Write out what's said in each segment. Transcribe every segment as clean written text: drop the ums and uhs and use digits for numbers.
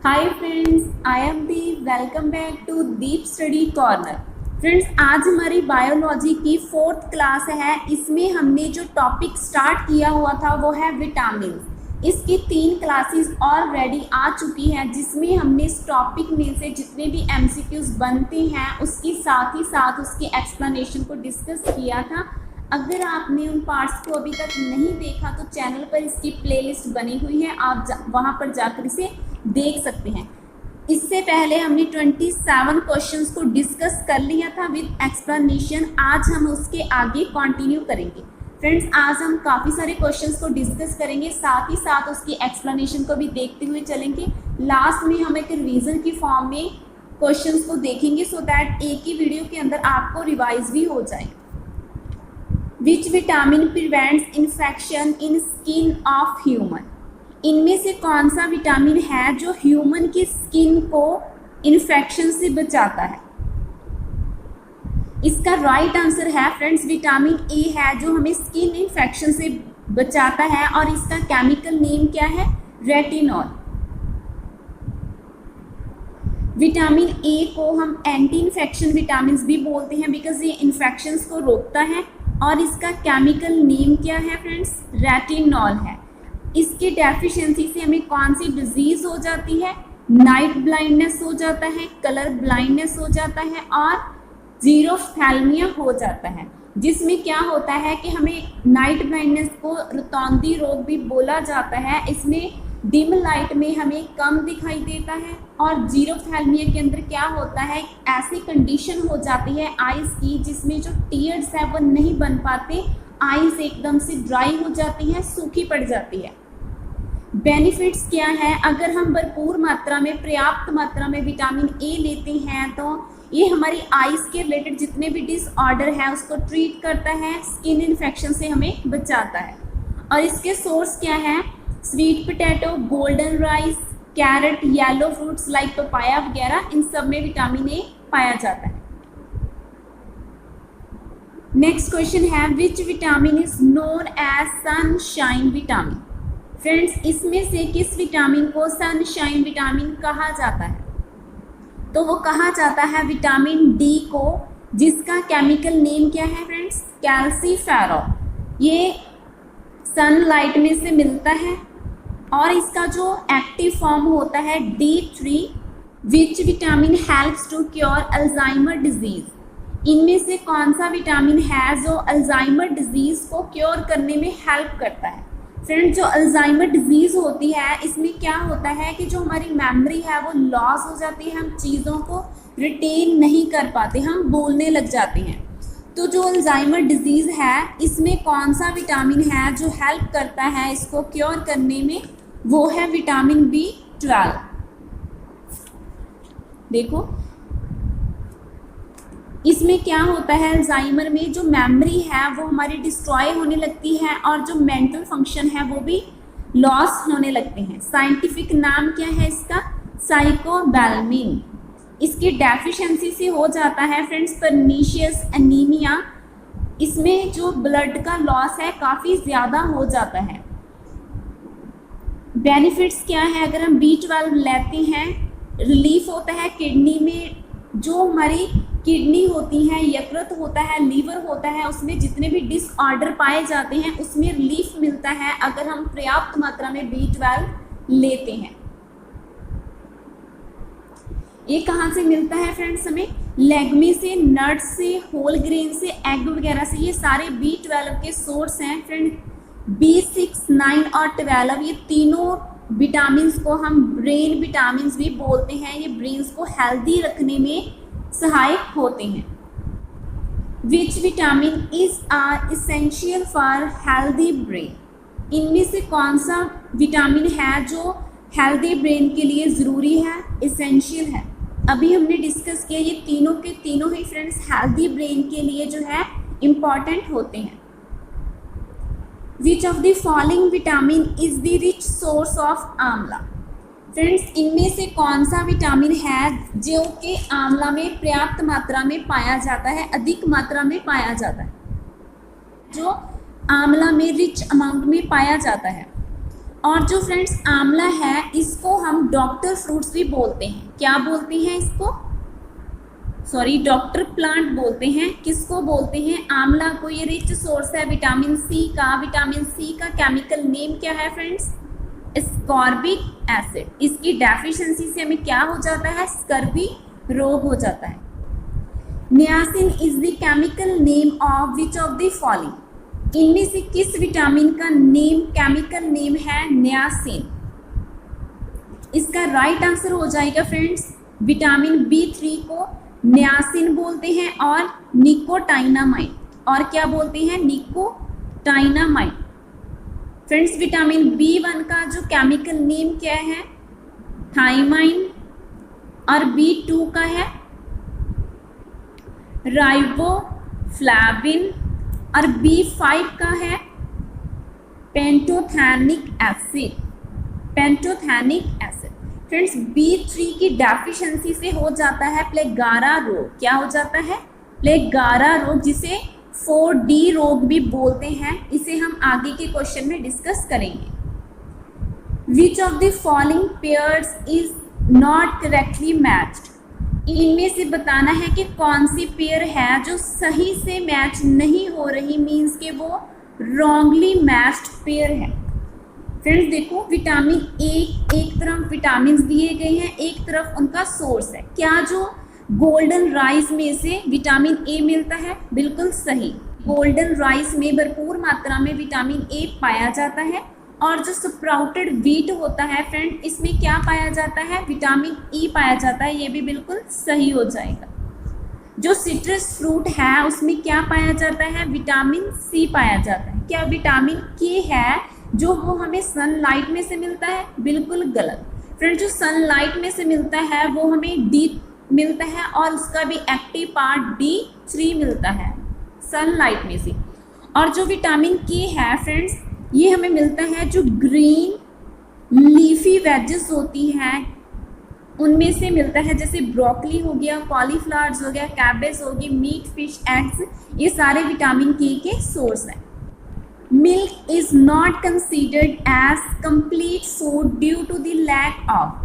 Hi friends, I am Deep. Welcome back to Deep study corner. Friends, आज हमारी biology की 4th class है। इसमें हमने जो टॉपिक स्टार्ट किया हुआ था वो है विटामिन। इसकी 3 क्लासेस ऑलरेडी आ चुकी हैं, जिसमें हमने इस टॉपिक में से जितने भी एमसीक्यूज बनते हैं उसकी साथ ही साथ उसकी एक्सप्लेनेशन को डिस्कस किया था। अगर आपने उन पार्ट्स को अभी तक नहीं देखा तो चैनल पर इसकी प्लेलिस्ट बनी हुई है, आप वहां पर जाकर इसे देख सकते हैं। इससे पहले हमने 27 क्वेश्चंस को डिस्कस कर लिया था विद एक्सप्लेनेशन। आज हम उसके आगे कंटिन्यू करेंगे। फ्रेंड्स, आज हम काफ़ी सारे क्वेश्चंस को डिस्कस करेंगे, साथ ही साथ उसकी एक्सप्लेनेशन को भी देखते हुए चलेंगे। लास्ट में हम एक रिवीजन की फॉर्म में क्वेश्चंस को देखेंगे, सो दैट एक ही वीडियो के अंदर आपको रिवाइज भी हो जाए। Which vitamin prevents infection in skin of human? इनमें से कौन सा विटामिन है जो ह्यूमन की स्किन को इन्फेक्शन से बचाता है? इसका राइट आंसर है फ्रेंड्स विटामिन ए है, जो हमें स्किन इन्फेक्शन से बचाता है, और इसका केमिकल नेम क्या है? रेटिनॉल। विटामिन ए को हम एंटी इन्फेक्शन विटामिन भी बोलते हैं, बिकॉज ये इन्फेक्शंस को रोकता है, और इसका केमिकल नेम क्या है फ्रेंड्स? रेटिनॉल है। इसकी डेफिशिएंसी से हमें कौन सी डिजीज हो जाती है? नाइट ब्लाइंडनेस हो जाता है, कलर ब्लाइंडनेस हो जाता है, और जीरोफ्थैल्मिया हो जाता है। जिसमें क्या होता है कि हमें नाइट ब्लाइंडनेस को रतौंधी रोग भी बोला जाता है। इसमें डिम लाइट में हमें कम दिखाई देता है, और जीरोफ्थैल्मिया के अंदर क्या होता है, ऐसी कंडीशन हो जाती है आईज की जिसमें जो टीयर्स है वो नहीं बन पाते, आईज एकदम से ड्राई हो जाती है, सूखी पड़ जाती है। बेनिफिट्स क्या है? अगर हम भरपूर मात्रा में, पर्याप्त मात्रा में विटामिन ए लेते हैं तो ये हमारी आईज के रिलेटेड जितने भी डिसऑर्डर है उसको ट्रीट करता है, स्किन इन्फेक्शन से हमें बचाता है। और इसके सोर्स क्या है? Sweet potato, golden rice, carrot, yellow fruits like papaya वगैरह, इन सब में विटामिन ए पाया जाता है। नेक्स्ट क्वेश्चन है, which vitamin is known as sunshine vitamin? Friends, इसमें से किस विटामिन को सनशाइन विटामिन कहा जाता है? तो वो कहा जाता है विटामिन डी को, जिसका केमिकल नेम क्या है फ्रेंड्स? कैल्सीफेरॉल। ये सनलाइट में से मिलता है, और इसका जो एक्टिव फॉर्म होता है D3। Which vitamin helps to cure Alzheimer disease? इनमें से कौन सा विटामिन है जो अल्जाइमर डिजीज को क्योर करने में हेल्प करता है? फ्रेंड्स, जो अल्जाइमर डिजीज होती है इसमें क्या होता है कि जो हमारी मेमोरी है वो लॉस हो जाती है, हम चीज़ों को रिटेन नहीं कर पाते, हम बोलने लग जाते हैं। तो जो अल्जाइमर डिजीज है इसमें कौन सा विटामिन है जो हेल्प करता है इसको क्योर करने में? वो है विटामिन B12। देखो, इसमें क्या होता है, अल्जाइमर में जो मेमोरी है वो हमारी डिस्ट्रॉय होने लगती है, और जो मेंटल फंक्शन है वो भी लॉस होने लगते हैं। साइंटिफिक नाम क्या है इसका? साइकोबैलमिन। इसकी डेफिशिएंसी से हो जाता है फ्रेंड्स पर्नीशियस एनीमिया। इसमें जो ब्लड का लॉस है काफ़ी ज़्यादा हो जाता है। बेनिफिट्स क्या है? अगर हम B12 लेते हैं, रिलीफ होता है किडनी में, जो हमारी किडनी होती है, यकृत होता है, लीवर होता है, उसमें जितने भी डिसऑर्डर पाए जाते हैं उसमें रिलीफ मिलता है अगर हम पर्याप्त मात्रा में B12 लेते हैं। ये कहाँ से मिलता है फ्रेंड्स? हमें लेगमी से, नट्स से, होल ग्रेन से, एग वगैरह से। ये सारे B12 के सोर्स हैं फ्रेंड। B6, 9 और 12, ये तीनों विटामिन को हम ब्रेन विटामिन भी बोलते हैं। ये ब्रेन्स को हेल्दी रखने में सहायक होते हैं। Which vitamin is are essential for healthy brain? इनमें से कौन सा विटामिन है जो हेल्दी ब्रेन के लिए ज़रूरी है, इसेंशियल है? अभी हमने डिस्कस किया, ये तीनों के तीनों ही फ्रेंड्स हेल्दी ब्रेन के लिए जो है इम्पॉर्टेंट होते हैं। Which of the following vitamin is the rich source of आंवला? फ्रेंड्स, इनमें से कौन सा विटामिन है जो कि आंवला में पर्याप्त मात्रा में पाया जाता है, अधिक मात्रा में पाया जाता है, जो आंवला में रिच अमाउंट में पाया जाता है? और जो फ्रेंड्स आंवला है इसको हम डॉक्टर फ्रूट्स भी बोलते हैं। क्या बोलते हैं इसको? सॉरी, डॉक्टर प्लांट बोलते हैं। किसको बोलते हैं? आंवला को। ये रिच सोर्स है विटामिन सी का। विटामिन सी का केमिकल नेम क्या है फ्रेंड्स? Ascorbic acid. इसकी डेफिशिएंसी से हमें क्या हो जाता है? स्कर्वी रोग हो जाता है। Niacin is the chemical name of which of the following? इनमें से किस विटामिन का केमिकल नेम है नियासिन? इसका राइट आंसर हो जाएगा फ्रेंड्स, विटामिन B3 को नियासिन बोलते हैं और निकोटाइनामाइड। और क्या बोलते हैं? निकोटाइनामाइड। फ्रेंड्स विटामिन B1 का जो केमिकल नेम क्या है? थाइमाइन। और B2 का है राइबोफ्लाविन। और B5 का है पेंटोथैनिक एसिड। पेंटोथैनिक एसिड। फ्रेंड्स B3 की डेफिशिएंसी से हो जाता है प्लेगारा रोग। क्या हो जाता है? प्लेगारा रोग, जिसे 4D रोग भी बोलते हैं। इसे हम आगे के क्वेश्चन में डिस्कस करेंगे। Which of the following pairs is not correctly matched? इनमें से बताना है कि कौन सी पेयर है जो सही से मैच नहीं हो रही, मीन्स के वो रॉन्गली मैच्ड पेयर है। फ्रेंड्स देखो, विटामिन ए, एक तरफ विटामिन दिए गए हैं, एक तरफ उनका सोर्स है। क्या जो गोल्डन राइस में से विटामिन ए मिलता है? बिल्कुल सही। गोल्डन राइस में भरपूर मात्रा में विटामिन ए पाया जाता है। और जो स्प्राउटेड व्हीट होता है फ्रेंड, इसमें क्या पाया जाता है? विटामिन ई पाया जाता है। ये भी बिल्कुल सही हो जाएगा। जो सिट्रस फ्रूट है उसमें क्या पाया जाता है? विटामिन सी पाया जाता है। क्या विटामिन के है जो वो हमें सनलाइट में से मिलता है? बिल्कुल गलत। फ्रेंड जो सनलाइट में से मिलता है वो हमें डी मिलता है और उसका भी एक्टिव पार्ट D3 मिलता है सनलाइट में से। और जो विटामिन के है फ्रेंड्स, ये हमें मिलता है जो ग्रीन लीफी वेजेस होती हैं उनमें से मिलता है, जैसे ब्रोकली हो गया, कॉलीफ्लावर्स हो गया, कैबेज होगी, मीट, फिश, एग्स, ये सारे विटामिन के सोर्स हैं। Milk is not considered as complete food due to the lack of.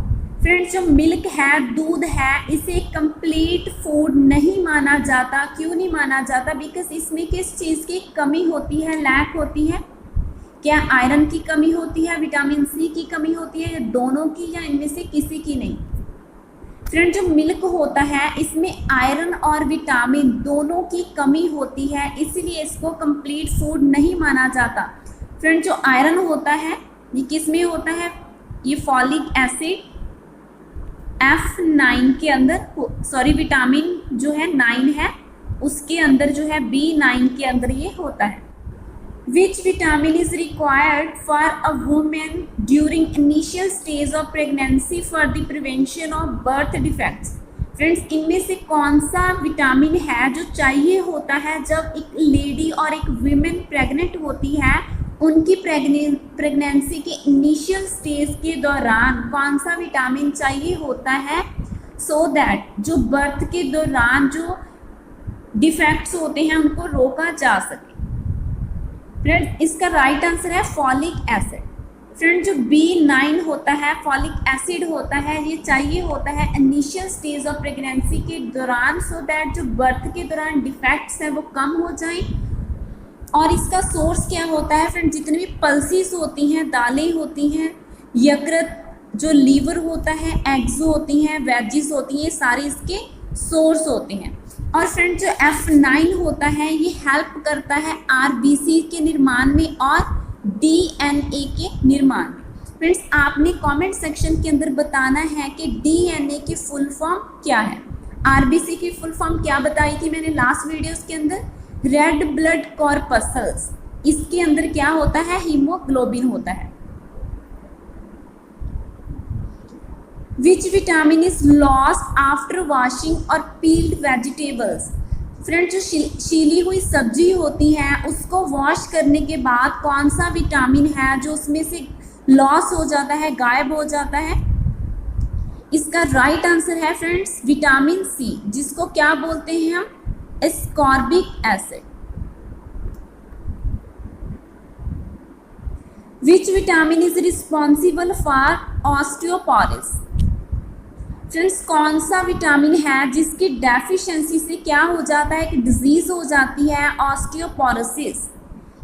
Friends जो मिल्क है, दूध है, इसे कंप्लीट फूड नहीं माना जाता। क्यों नहीं माना जाता? बिकॉज इसमें किस चीज़ की कमी होती है, लैक होती है? क्या आयरन की कमी होती है, विटामिन सी की कमी होती है, या दोनों की, या इनमें से किसी की नहीं? फ्रेंड जो मिल्क होता है इसमें आयरन और विटामिन दोनों की कमी होती है, इसलिए इसको कंप्लीट फूड नहीं माना जाता। फ्रेंड जो आयरन होता है ये किस में होता है? ये फॉलिक एसिड F9 के अंदर, सॉरी विटामिन जो है 9 है उसके अंदर जो है B9 के अंदर ये होता है। Which vitamin is required for a woman during initial stage of pregnancy for the prevention of birth defects? Friends इनमें से कौन सा विटामिन है जो चाहिए होता है जब एक लेडी और एक वीमेन प्रेग्नेंट होती है, उनकी प्रेगनेंसी के इनिशियल स्टेज के दौरान कौन सा विटामिन चाहिए होता है सो दैट जो बर्थ के दौरान जो डिफेक्ट्स होते हैं उनको रोका जा सके? फ्रेंड इसका राइट आंसर है फॉलिक एसिड। फ्रेंड जो B9 होता है, फॉलिक एसिड होता है, ये चाहिए होता है इनिशियल स्टेज ऑफ प्रेगनेंसी के दौरान सो दैट जो बर्थ के दौरान डिफेक्ट्स हैं वो कम हो जाएं। और इसका सोर्स क्या होता है फ्रेंड? जितनी भी पल्सीज होती हैं, दालें होती हैं, यकृत, जो लीवर होता है, एग्स होती हैं, वेजिस होती हैं, ये सारे इसके सोर्स होते हैं। और फ्रेंड जो F9 होता है ये हेल्प करता है RBC के निर्माण में और DNA के निर्माण में। फ्रेंड्स आपने कमेंट सेक्शन के अंदर बताना है कि DNA की फुल फॉर्म क्या है। RBC की फुल फॉर्म क्या बताई थी मैंने लास्ट वीडियोस के अंदर? Red blood corpuscles. इसके अंदर क्या होता है? हीमोग्लोबिन होता है। Which vitamin is lost after washing और पील्ड वेजिटेबल्स? फ्रेंड जो छीली हुई सब्जी होती है उसको वॉश करने के बाद कौन सा विटामिन है जो उसमें से लॉस हो जाता है, गायब हो जाता है? इसका राइट आंसर है फ्रेंड्स विटामिन सी, जिसको क्या बोलते हैं हम? Ascorbic acid. Which vitamin is responsible for osteoporosis. Friends कौन सा विटामिन है जिसकी डेफिशिएंसी से क्या हो जाता है कि डिजीज हो जाती है ऑस्टियोपोरोसिस।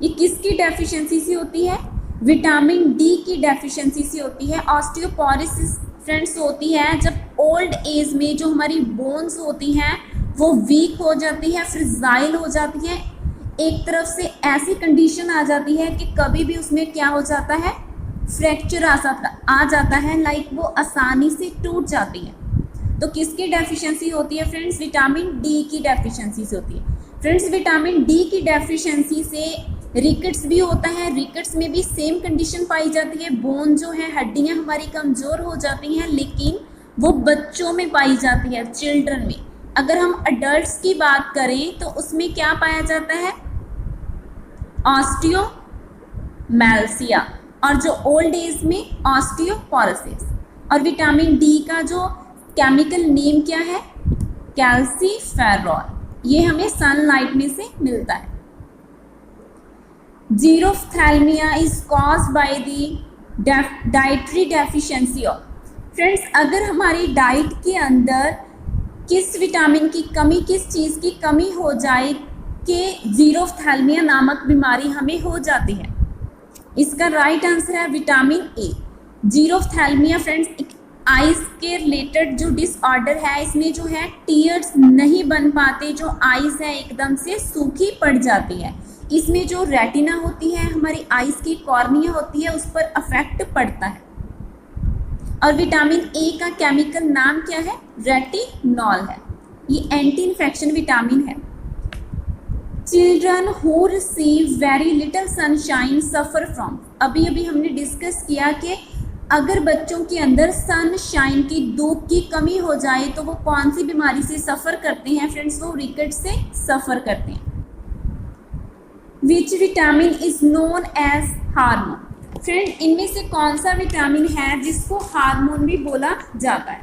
ये किसकी डेफिशिएंसी से होती है? विटामिन डी की डेफिशिएंसी से होती है। ऑस्टियोपोरोसिस फ्रेंड्स होती है जब ओल्ड एज में जो हमारी बोन्स होती हैं वो वीक हो जाती है, फ्रिजाइल हो जाती है, एक तरफ से ऐसी कंडीशन आ जाती है कि कभी भी उसमें क्या हो जाता है, फ्रैक्चर आ जाता है, लाइक वो आसानी से टूट जाती है। तो किसकी डेफिशिएंसी होती है फ्रेंड्स? विटामिन डी की डेफिशिएंसी से होती है। फ्रेंड्स विटामिन डी की डेफिशिएंसी से रिकेट्स भी होता है। रिकेट्स में भी सेम कंडीशन पाई जाती है, बोन जो है, हड्डियां हमारी कमज़ोर हो जाती हैं, लेकिन वो बच्चों में पाई जाती है, चिल्ड्रन में। अगर हम अडल्ट्स की बात करें तो उसमें क्या पाया जाता है? ऑस्टियोमेलासिया, और जो ओल्ड एज में ऑस्टियोपोरोसिस। और विटामिन डी का जो केमिकल नेम क्या है? कैल्सीफेरॉल। ये हमें सनलाइट में से मिलता है। Xerophthalmia is caused by the dietary deficiency of. Friends अगर हमारी डाइट के अंदर किस विटामिन की कमी, किस चीज़ की कमी हो जाए कि जीरोफ्थैल्मिया नामक बीमारी हमें हो जाती है, इसका राइट आंसर है विटामिन ए। जीरोफ्थैल्मिया फ्रेंड्स एक आइज के रिलेटेड जो डिसऑर्डर है, इसमें जो है टीयर्स नहीं बन पाते, जो आइज है एकदम से सूखी पड़ जाती है। इसमें जो रेटिना होती है, हमारी आइज की कॉर्निया होती है, उस पर अफेक्ट पड़ता है। और विटामिन ए का केमिकल नाम क्या है? रेटिनॉल है। ये एंटी इन्फेक्शन विटामिन है। Children who receive very little sunshine suffer from. अभी अभी हमने डिस्कस किया कि अगर बच्चों के अंदर सनशाइन की, धूप की कमी हो जाए तो वो कौन सी बीमारी से सफ़र करते हैं? फ्रेंड्स वो रिकेट से सफ़र करते हैं। Which vitamin is known as hormone. Friend इनमें से कौन सा विटामिन है जिसको हार्मोन भी बोला जाता है?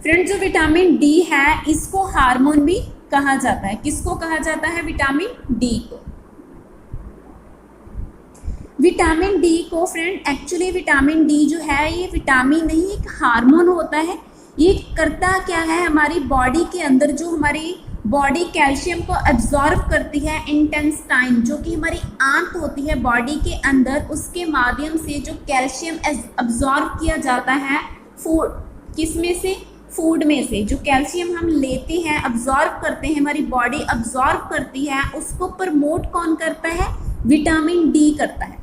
फ्रेंड जो विटामिन डी है इसको हार्मोन भी कहा जाता है। किसको कहा जाता है? विटामिन डी को। विटामिन डी को फ्रेंड एक्चुअली विटामिन डी जो है ये विटामिन नहीं, एक हार्मोन होता है। ये करता क्या है? हमारी बॉडी के अंदर जो हमारी बॉडी कैल्शियम को एब्जॉर्ब करती है, इंटेस्टाइन जो कि हमारी आंत होती है बॉडी के अंदर, उसके माध्यम से जो कैल्शियम एब्जॉर्ब किया जाता है फूड, किसमें से? फूड में से। जो कैल्शियम हम लेते हैं, एब्जॉर्ब करते हैं, हमारी बॉडी एब्जॉर्ब करती है, उसको प्रमोट कौन करता है? विटामिन डी करता है।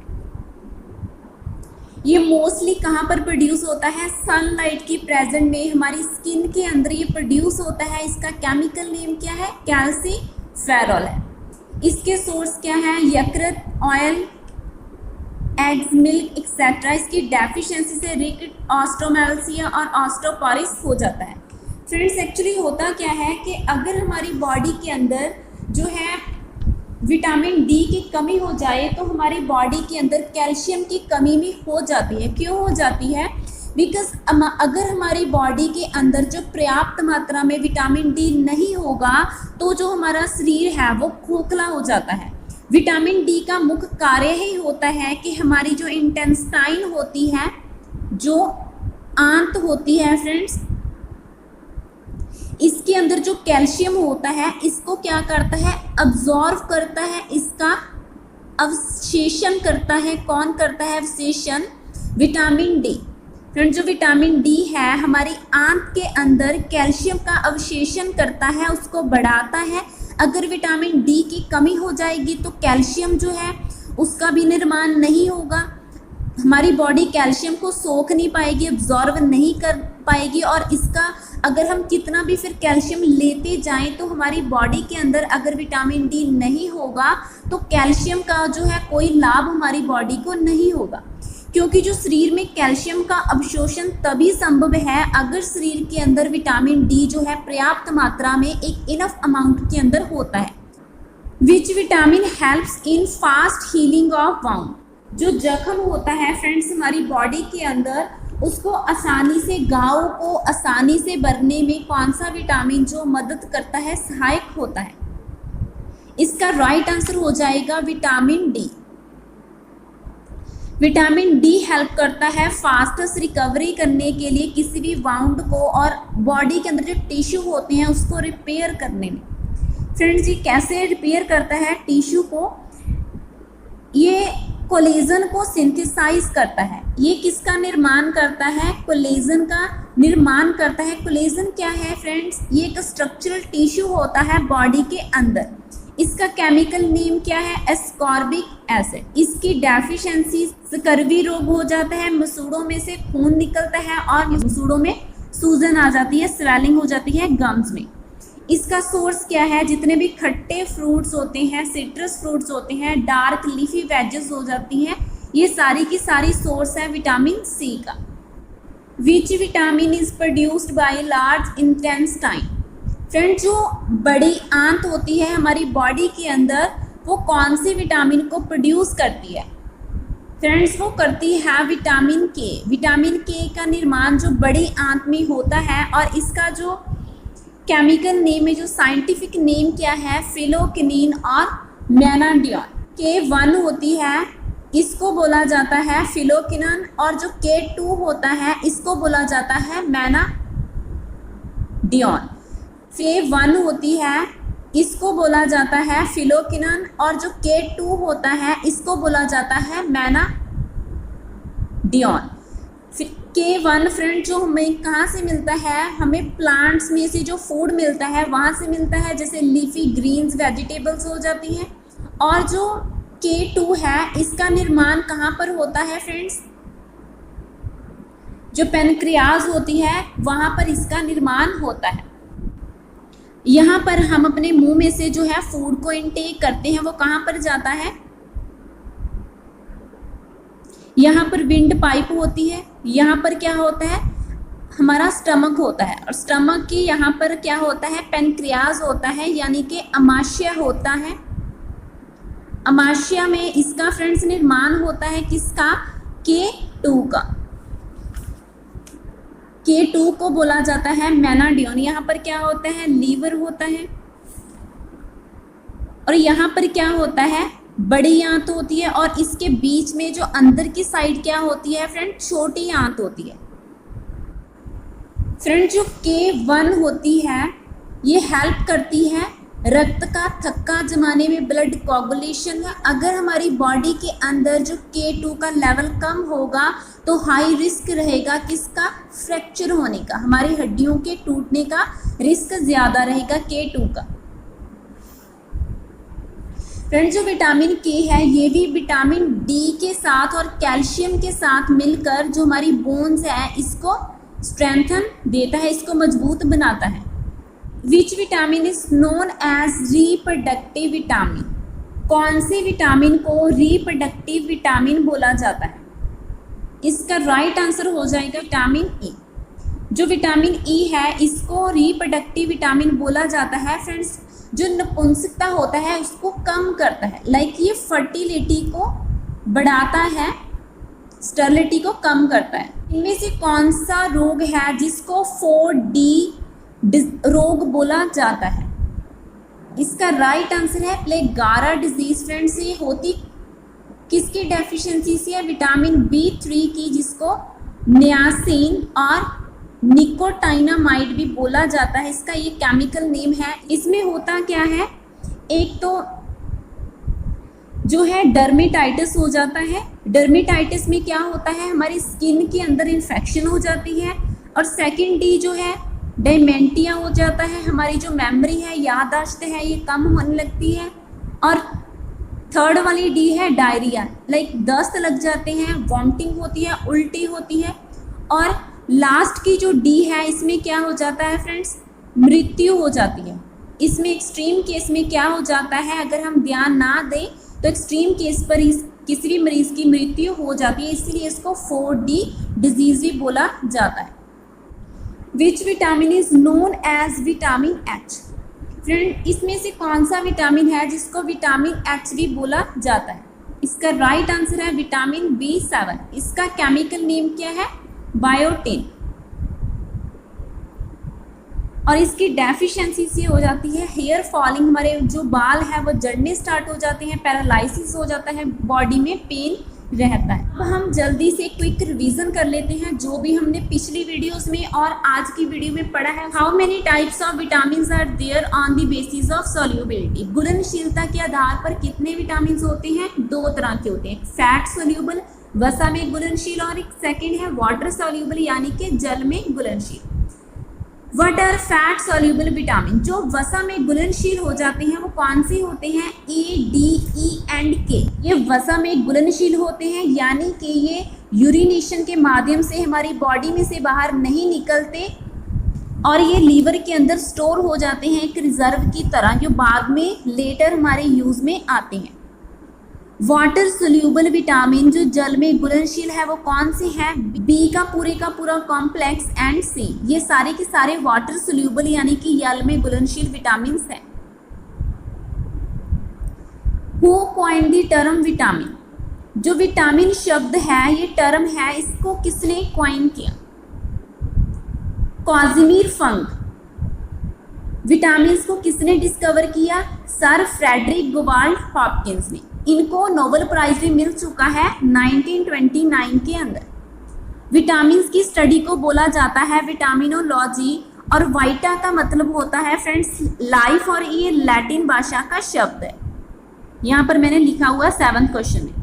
ये मोस्टली कहाँ पर प्रोड्यूस होता है? सनलाइट की प्रेजेंट में हमारी स्किन के अंदर ये प्रोड्यूस होता है। इसका केमिकल नेम क्या है? कैल्सीफेरॉल है। इसके सोर्स क्या है? यकृत, ऑयल, एग्स, मिल्क एक्सेट्रा। इसकी डेफिशिएंसी से रिकेट, ऑस्टियोमेलासिया और ऑस्टियोपोरोसिस हो जाता है। फ्रेंड्स एक्चुअली होता क्या है कि अगर हमारी बॉडी के अंदर जो है विटामिन डी की कमी हो जाए तो हमारी बॉडी के अंदर कैल्शियम की कमी भी हो जाती है। क्यों हो जाती है? बिकॉज अगर हमारी बॉडी के अंदर जो पर्याप्त मात्रा में विटामिन डी नहीं होगा तो जो हमारा शरीर है वो खोखला हो जाता है। विटामिन डी का मुख्य कार्य ही होता है कि हमारी जो इंटेस्टाइन होती है, जो आंत होती है फ्रेंड्स, इसके अंदर जो कैल्शियम होता है इसको क्या करता है? अब्जॉर्व करता है, इसका अवशेषण करता है। कौन करता है अवशेषण? Vitamin D. फ्रेंड जो विटामिन डी है हमारी आंत के अंदर कैल्शियम का अवशेषण करता है, उसको बढ़ाता है। अगर विटामिन डी की कमी हो जाएगी तो कैल्शियम जो है उसका भी निर्माण नहीं होगा, हमारी बॉडी कैल्शियम को सोख नहीं पाएगी, एब्जॉर्व नहीं कर पाएगी। और इसका अगर हम कितना भी फिर कैल्शियम लेते जाएं तो हमारी बॉडी के अंदर अगर विटामिन डी नहीं होगा तो कैल्शियम का जो है कोई लाभ हमारी बॉडी को नहीं होगा। क्योंकि जो शरीर में कैल्शियम का अवशोषण तभी संभव है अगर शरीर के अंदर विटामिन डी जो है पर्याप्त मात्रा में एक इनफ अमाउंट के अंदर होता है। Which vitamin helps in fast healing of wound. जो जख्म होता है फ्रेंड्स हमारी बॉडी के अंदर, उसको आसानी से, घाव को आसानी से भरने में कौन सा विटामिन जो मदद करता है, सहायक होता है? इसका राइट आंसर हो जाएगा vitamin D. Vitamin D help करता है फास्टेस्ट रिकवरी करने के लिए किसी भी वाउंड को और बॉडी के अंदर जो टिश्यू होते हैं उसको रिपेयर करने में। फ्रेंड्स ये कैसे रिपेयर करता है टिश्यू को, ये कोलेजन को सिंथेसाइज करता है। ये किसका निर्माण करता है, कोलेजन का निर्माण करता है। कोलेजन क्या है फ्रेंड्स, ये एक स्ट्रक्चरल टिश्यू होता है बॉडी के अंदर। इसका केमिकल नेम क्या है, एस्कॉर्बिक एसिड। इसकी डेफिशिएंसी स्कर्वी रोग हो जाता है, मसूड़ों में से खून निकलता है और मसूड़ों में सूजन आ जाती है, स्वेलिंग हो जाती है गम्स में। इसका सोर्स क्या है, जितने भी खट्टे फ्रूट्स होते हैं, सिट्रस फ्रूट्स होते हैं, डार्क लीफी वेजेस हो जाती हैं, ये सारी की सारी सोर्स है विटामिन सी का। विच vitamin is produced by large intestine. Friends जो बड़ी आंत होती है हमारी बॉडी के अंदर, वो कौन से विटामिन को प्रोड्यूस करती है फ्रेंड्स, वो करती है विटामिन के। विटामिन के का निर्माण जो बड़ी आंत में होता है और इसका जो केमिकल नेम है, जो साइंटिफिक नेम क्या है, फिलोक्विनिन और मेनाडियोन। K1 होती है, इसको बोला जाता है फिलोक्विनिन, और जो K2 होता है इसको बोला जाता है मेनाडियोन। K1 होती है, इसको बोला जाता है फिलोक्विनिन, और जो K2 होता है इसको बोला जाता है मेनाडियोन। K1 फ्रेंड जो हमें कहाँ से मिलता है, हमें प्लांट्स में से जो फूड मिलता है वहाँ से मिलता है, जैसे लीफी ग्रीन्स वेजिटेबल्स हो जाती हैं। और जो K2 है इसका निर्माण कहाँ पर होता है फ्रेंड्स, जो पैनक्रियाज होती है वहाँ पर इसका निर्माण होता है। यहाँ पर हम अपने मुंह में से जो है फूड को इनटेक करते हैं, वो कहाँ पर जाता है, यहाँ पर विंड पाइप होती है। यहाँ पर क्या होता है, हमारा स्टमक होता है, और स्टमक की यहाँ पर क्या होता है, पैनक्रियाज होता है, यानी कि अमाशय होता है। अमाशय में इसका फ्रेंड्स निर्माण होता है किसका, K2 का। K2 को बोला जाता है मेनाडियोन। यहाँ पर क्या होता है, लीवर होता है, और यहाँ पर क्या होता है, बड़ी आंत होती है, और इसके बीच में जो अंदर की साइड क्या होती है फ्रेंड, छोटी आंत होती है। फ्रेंड जो K1 होती है ये हेल्प करती है रक्त का थक्का जमाने में, ब्लड कोगुलेशन है। अगर हमारी बॉडी के अंदर जो K2 का लेवल कम होगा तो हाई रिस्क रहेगा किसका, फ्रैक्चर होने का, हमारी हड्डियों के टूटने का रिस्क ज़्यादा रहेगा K2 का। फ्रेंड्स जो विटामिन के है ये भी विटामिन डी के साथ और कैल्शियम के साथ मिलकर जो हमारी बोन्स है इसको स्ट्रेंथन देता है, इसको मजबूत बनाता है। Which vitamin is known as reproductive vitamin. कौन से विटामिन को रिप्रोडक्टिव विटामिन बोला जाता है, इसका राइट आंसर हो जाएगा विटामिन ई। जो विटामिन ई है इसको रिप्रोडक्टिव विटामिन बोला जाता है फ्रेंड्स, जो नपुंसकता होता है उसको कम करता है, लाइक ये फर्टिलिटी को बढ़ाता है, स्टरलिटी को कम करता है। इनमें से कौन सा रोग है जिसको 4D रोग बोला जाता है, इसका राइट आंसर है प्लेगारा डिजीज। फ्रेंड्स ये होती किसकी डेफिशिएंसी से है, विटामिन B3 की, जिसको नियासिन और निकोटाइनामाइड भी बोला जाता है, इसका ये केमिकल नेम है। इसमें होता क्या है, एक तो जो है डर्मेटाइटिस हो जाता है। डर्मेटाइटिस में क्या होता है, हमारी स्किन के अंदर इन्फेक्शन हो जाती है। और सेकंड डी जो है डेमेंटिया हो जाता है, हमारी जो मेमोरी है, याददाश्त है, ये कम होने लगती है। और थर्ड वाली डी है डायरिया, लाइक दस्त लग जाते हैं, वॉमिटिंग होती है, उल्टी होती है। और लास्ट की जो डी है इसमें क्या हो जाता है फ्रेंड्स, मृत्यु हो जाती है। इसमें एक्सट्रीम केस में क्या हो जाता है, अगर हम ध्यान ना दें तो एक्सट्रीम केस पर किसी भी मरीज की मृत्यु हो जाती है, इसीलिए इसको 4D डिजीज भी बोला जाता है। Which vitamin is known as vitamin H। Friend इसमें से कौन सा विटामिन है जिसको विटामिन H भी बोला जाता है, इसका राइट आंसर है विटामिन B7। इसका केमिकल नेम क्या है, बायोटिन। और इसकी डेफिशिएंसी से हो जाती है हेयर फॉलिंग, हमारे जो बाल है वो जड़ने स्टार्ट हो जाते हैं, पैरालिसिस हो जाता है, बॉडी में पेन रहता है। अब हम जल्दी से क्विक रिवीजन कर लेते हैं जो भी हमने पिछली वीडियोस में और आज की वीडियो में पढ़ा है। How many types of vitamin are there on the basis of solubility. घुलनशीलता के आधार पर कितने विटामिन होते हैं? 2 तरह के होते हैं, फैट सोल्यूबल वसा में घुलनशील और एक सेकेंड है वाटर सोल्यूबल यानी कि जल में घुलनशील। What are fat soluble vitamin. जो वसा में घुलनशील हो जाते हैं वो कौन से होते हैं? ए, डी, ई एंड के। ये वसा में घुलनशील होते हैं यानी कि ये यूरिनेशन के माध्यम से हमारी बॉडी में से बाहर नहीं निकलते और ये लीवर के अंदर स्टोर हो जाते हैं एक रिजर्व की तरह, जो बाद में लेटर हमारे यूज में आते हैं। वाटर सोल्यूबल विटामिन जो जल में घुलनशील है वो कौन से हैं? बी का पूरा कॉम्प्लेक्स एंड सी। ये सारे के सारे वाटर सोल्यूबल यानी कि जल में घुलनशील विटामिन हैं। Who coined the term vitamin. जो विटामिन शब्द है, ये टर्म है, इसको किसने कॉइन किया? काजिमिर फंक। विटामिन को किसने डिस्कवर किया? सर फ्रेडरिक गोवाल्ड हॉपकिंस ने। इनको नोबेल प्राइज भी मिल चुका है 1929 के अंदर। विटामिन की स्टडी को बोला जाता है विटामिनोलॉजी और वाइटा का मतलब होता है फ्रेंड्स लाइफ और ये लैटिन भाषा का शब्द है। यहाँ पर मैंने लिखा हुआ 7th क्वेश्चन में।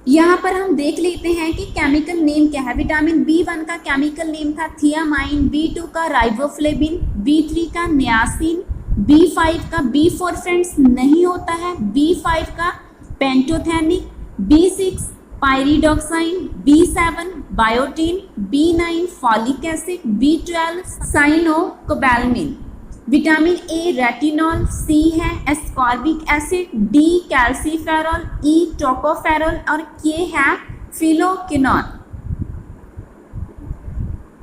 यहाँ पर हम देख लेते हैं कि केमिकल नेम क्या है। विटामिन B1 का केमिकल नेम था थियामाइन, B2 का राइबोफ्लेविन, B3 का नियासिन, B5 का B4 फ्रेंड्स नहीं होता है, B5 का pantothenic, B6 pyridoxine, B7 biotin, B9 folic acid, B12 cyanocobalamin. Vitamin A retinol, C है ascorbic acid, D calciferol, E tocopherol और के है फिलोक्विनोन।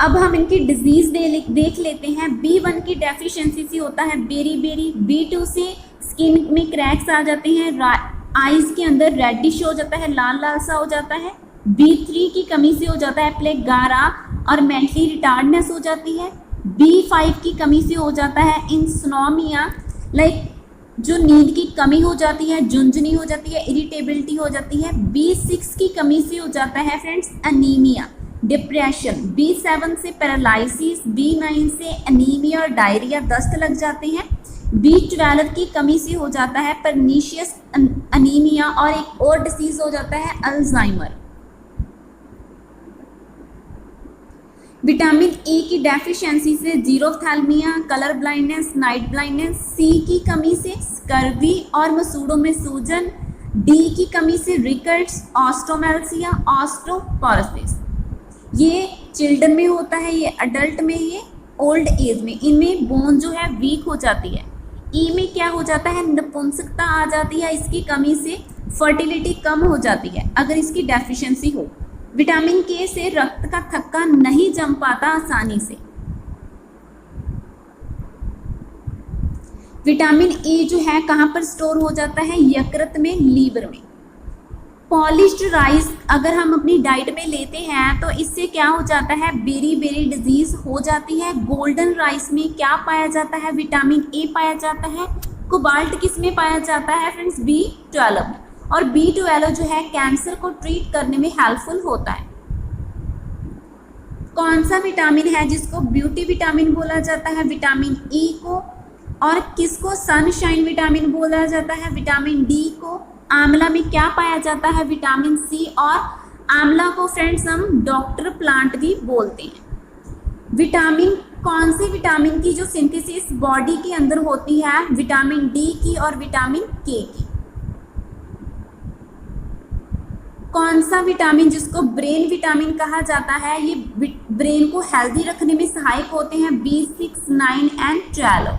अब हम इनकी डिजीज देख लेते हैं। B1 की डेफिशिएंसी से होता है बेरी, B2 से स्किन में क्रैक्स आ जाते हैं, आईज के अंदर रेडिश हो जाता है, लाल लाल सा हो जाता है। B3 की कमी से हो जाता है प्लेग गारा और मेंटली रिटार्डनेस हो जाती है। B5 की कमी से हो जाता है इंसोम्निया, लाइक जो नींद की कमी हो जाती है, झुंझुनी हो जाती है, इरिटेबिलिटी हो जाती है। B6 की कमी से हो जाता है फ्रेंड्स एनीमिया, डिप्रेशन। B7 से पैरालिसिस, B9 से एनीमिया और डायरिया, दस्त लग जाते हैं। B12 की कमी से हो जाता है परनीशियस एनीमिया और एक और डिसीज हो जाता है अल्जाइमर। विटामिन ए की डेफिशिएंसी से जीरोफ्थैल्मिया, कलर ब्लाइंडनेस, नाइट ब्लाइंडनेस। सी की कमी से स्कर्वी और मसूड़ों में सूजन। डी की कमी से रिकेट्स, ऑस्टोमेल्सिया, ऑस्टोपोरोसिस। ये चिल्ड्रन में होता है, ये अडल्ट में, ये ओल्ड एज में। इनमें बोन जो है वीक हो जाती है। ई में क्या हो जाता है? नपुंसकता आ जाती है। इसकी कमी से फर्टिलिटी कम हो जाती है अगर इसकी डेफिशिएंसी हो। विटामिन के से रक्त का थक्का नहीं जम पाता आसानी से। विटामिन ए जो है कहाँ पर स्टोर हो जाता है? यकृत में, लीवर में। पॉलिश्ड राइस अगर हम अपनी डाइट में लेते हैं तो इससे क्या हो जाता है? बेरी डिजीज हो जाती है। गोल्डन राइस में क्या पाया जाता है? विटामिन ए पाया जाता है। कोबाल्ट किस में पाया जाता है फ्रेंड्स? B12। और B12 जो है कैंसर को ट्रीट करने में हेल्पफुल होता है। कौन सा विटामिन है जिसको ब्यूटी विटामिन बोला जाता है? विटामिन ई को। और किसको सनशाइन विटामिन बोला जाता है? विटामिन डी को। आंवला में क्या पाया जाता है? Vitamin C. और आंवला को फ्रेंड्स हम डॉक्टर प्लांट भी बोलते हैं। विटामिन, कौन से विटामिन की जो सिंथेसिस बॉडी के अंदर होती है? विटामिन डी की और विटामिन के की। कौन सा विटामिन जिसको ब्रेन विटामिन कहा जाता है? ये ब्रेन को हेल्दी रखने में सहायक होते हैं। B6, 9 and 12।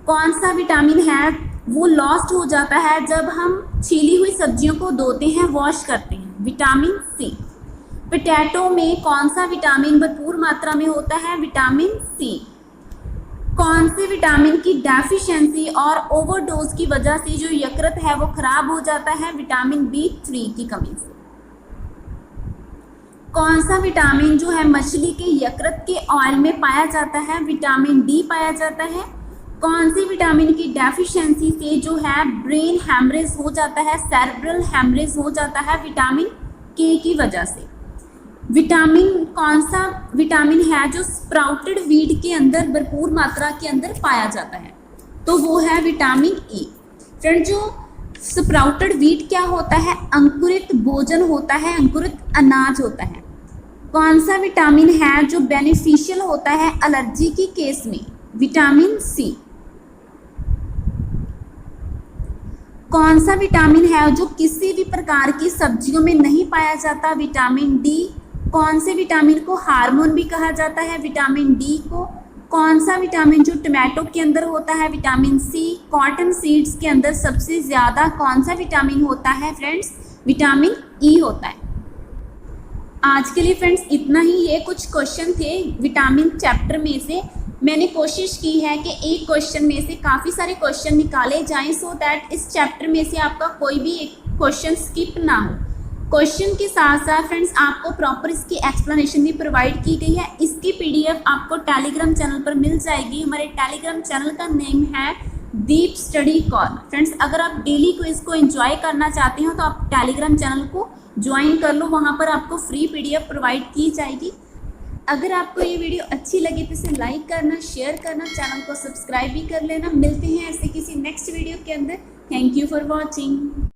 कौन सा विटामिन है वो लॉस्ट हो जाता है जब हम छीली हुई सब्जियों को धोते हैं, वॉश करते हैं? Vitamin C. पोटैटो में कौन सा विटामिन भरपूर मात्रा में होता है? Vitamin C. कौन से विटामिन की डेफिशिएंसी और ओवरडोज की वजह से जो यकृत है वो खराब हो जाता है? विटामिन B3 की कमी से। कौन सा विटामिन जो है मछली के यकृत के ऑयल में पाया जाता है? विटामिन डी पाया जाता है। कौन सी विटामिन की डेफिशिएंसी से जो है ब्रेन हैमरेज हो जाता है, सेरेब्रल हैमरेज हो जाता है विटामिन के की वजह से। विटामिन कौन सा विटामिन है जो स्प्राउटेड वीट के अंदर भरपूर मात्रा के अंदर पाया जाता है, तो वो है विटामिन ई। फ्रेंड जो स्प्राउटेड वीट क्या होता है, अंकुरित भोजन होता है, अंकुरित अनाज होता है। कौन सा विटामिन है जो बेनिफिशियल होता है एलर्जी के केस में, विटामिन सी। कौन सा विटामिन है जो किसी भी प्रकार की सब्जियों में नहीं पाया जाता, विटामिन डी। कौन से विटामिन को हार्मोन भी कहा जाता है, विटामिन डी को। कौन सा विटामिन जो टमाटो के अंदर होता है, विटामिन सी। कॉटन सीड्स के अंदर सबसे ज़्यादा कौन सा विटामिन होता है फ्रेंड्स, विटामिन ई होता है। आज के लिए फ्रेंड्स इतना ही, ये कुछ क्वेश्चन थे विटामिन चैप्टर में से। मैंने कोशिश की है कि एक क्वेश्चन में से काफ़ी सारे क्वेश्चन निकाले जाएं सो दैट इस चैप्टर में से आपका कोई भी एक क्वेश्चन स्किप ना हो। क्वेश्चन के साथ साथ फ्रेंड्स आपको प्रॉपर इसकी एक्सप्लेनेशन भी प्रोवाइड की गई है। इसकी पीडीएफ आपको टेलीग्राम चैनल पर मिल जाएगी। हमारे टेलीग्राम चैनल का नेम है दीप स्टडी कॉर्नर। फ्रेंड्स अगर आप डेली क्विज को एंजॉय करना चाहते हो तो आप टेलीग्राम चैनल को ज्वाइन कर लो, वहाँ पर आपको फ्री पीडीएफ प्रोवाइड की जाएगी। अगर आपको ये वीडियो अच्छी लगी तो इसे लाइक करना, शेयर करना, चैनल को सब्सक्राइब भी कर लेना। मिलते हैं ऐसे किसी नेक्स्ट वीडियो के अंदर। Thank you for watching.